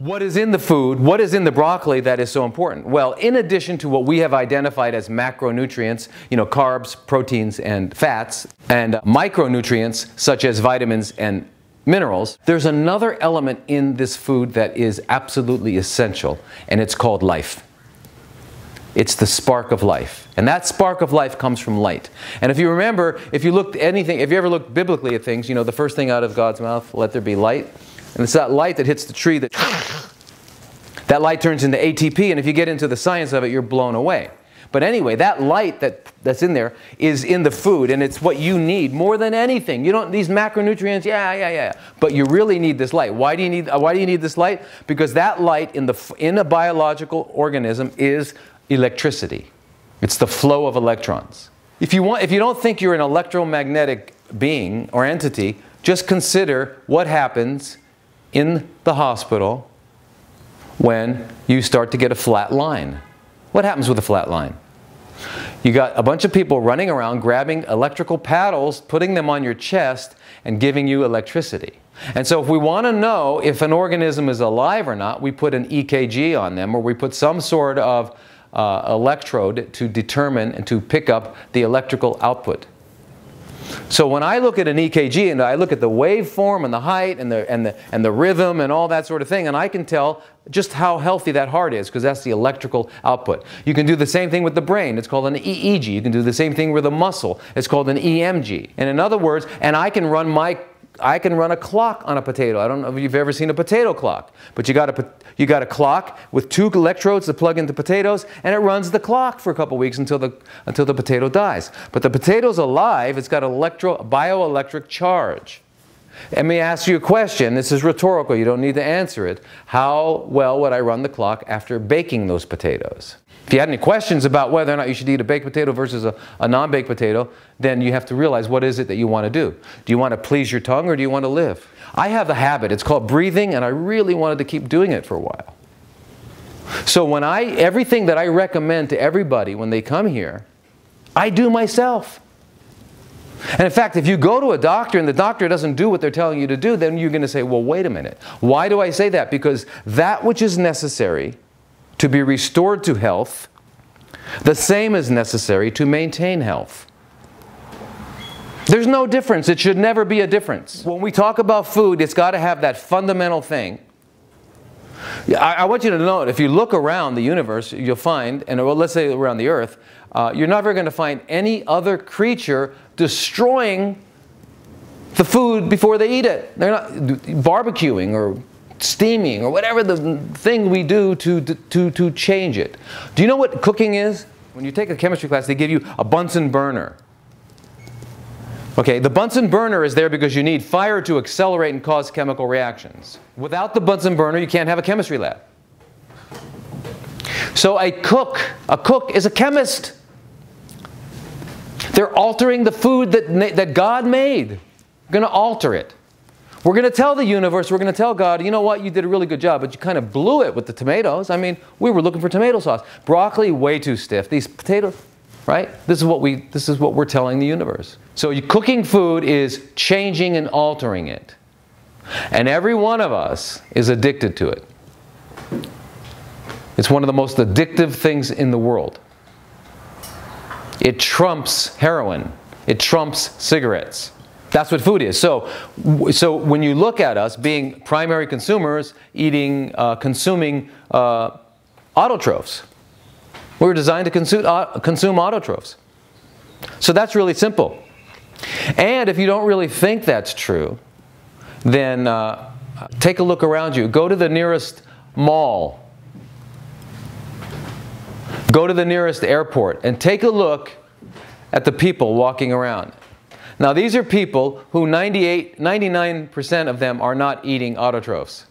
What is in the food, what is in the broccoli that is so important? Well, in addition to what we have identified as macronutrients, carbs, proteins, and fats, and micronutrients such as vitamins and minerals, there's another element in this food that is absolutely essential, and it's called life. It's the spark of life. And that spark of life comes from light. And if you remember, if you ever looked biblically at things, the first thing out of God's mouth, let there be light. And it's that light that hits the tree that light turns into ATP, and if you get into the science of it, you're blown away. But anyway, that light that's in there is in the food, and it's what you need more than anything. You don't, these macronutrients, yeah. But you really need this light. Why do you need this light? Because that light in a biological organism is electricity. It's the flow of electrons. If you don't think you're an electromagnetic being or entity, just consider what happens in the hospital when you start to get a flat line. What happens with a flat line? You got a bunch of people running around grabbing electrical paddles, putting them on your chest, and giving you electricity. And so if we want to know if an organism is alive or not, we put an EKG on them, or we put some sort of electrode to determine and to pick up the electrical output. So when I look at an EKG and I look at the waveform and the height and the rhythm and all that sort of thing, and I can tell just how healthy that heart is, because that's the electrical output. You can do the same thing with the brain. It's called an EEG. You can do the same thing with a muscle. It's called an EMG. And in other words, and I can run a clock on a potato. I don't know if you've ever seen a potato clock, but you got a clock with 2 electrodes to plug into potatoes, and it runs the clock for a couple weeks until the potato dies. But the potato's alive. It's got bioelectric charge. Let me ask you a question. This is rhetorical. You don't need to answer it. How well would I run the clock after baking those potatoes? If you had any questions about whether or not you should eat a baked potato versus a non-baked potato, then you have to realize, what is it that you want to do? Do you want to please your tongue, or do you want to live? I have a habit. It's called breathing, and I really wanted to keep doing it for a while. So everything that I recommend to everybody when they come here, I do myself. And in fact, if you go to a doctor and the doctor doesn't do what they're telling you to do, then you're going to say, well, wait a minute. Why do I say that? Because that which is necessary to be restored to health, the same is necessary to maintain health. There's no difference. It should never be a difference. When we talk about food, it's got to have that fundamental thing. I want you to know that if you look around the universe, you'll find, and well, let's say around the earth, you're never going to find any other creature destroying the food before they eat it. They're not barbecuing or steaming or whatever the thing we do to change it. Do you know what cooking is? When you take a chemistry class, they give you a Bunsen burner. Okay, the Bunsen burner is there because you need fire to accelerate and cause chemical reactions. Without the Bunsen burner, you can't have a chemistry lab. So a cook is a chemist. They're altering the food that God made. We're going to alter it. We're going to tell the universe, we're going to tell God, you know what, you did a really good job, but you kind of blew it with the tomatoes. I mean, we were looking for tomato sauce. Broccoli, way too stiff. These potatoes, right? This is what we're telling the universe. So cooking food is changing and altering it. And every one of us is addicted to it. It's one of the most addictive things in the world. It trumps heroin. It trumps cigarettes. That's what food is. So when you look at us being primary consumers, consuming autotrophs, we were designed to consume autotrophs. So that's really simple. And if you don't really think that's true, then take a look around you. Go to the nearest mall. Go to the nearest airport and take a look at the people walking around. Now these are people who 99% of them are not eating autotrophs.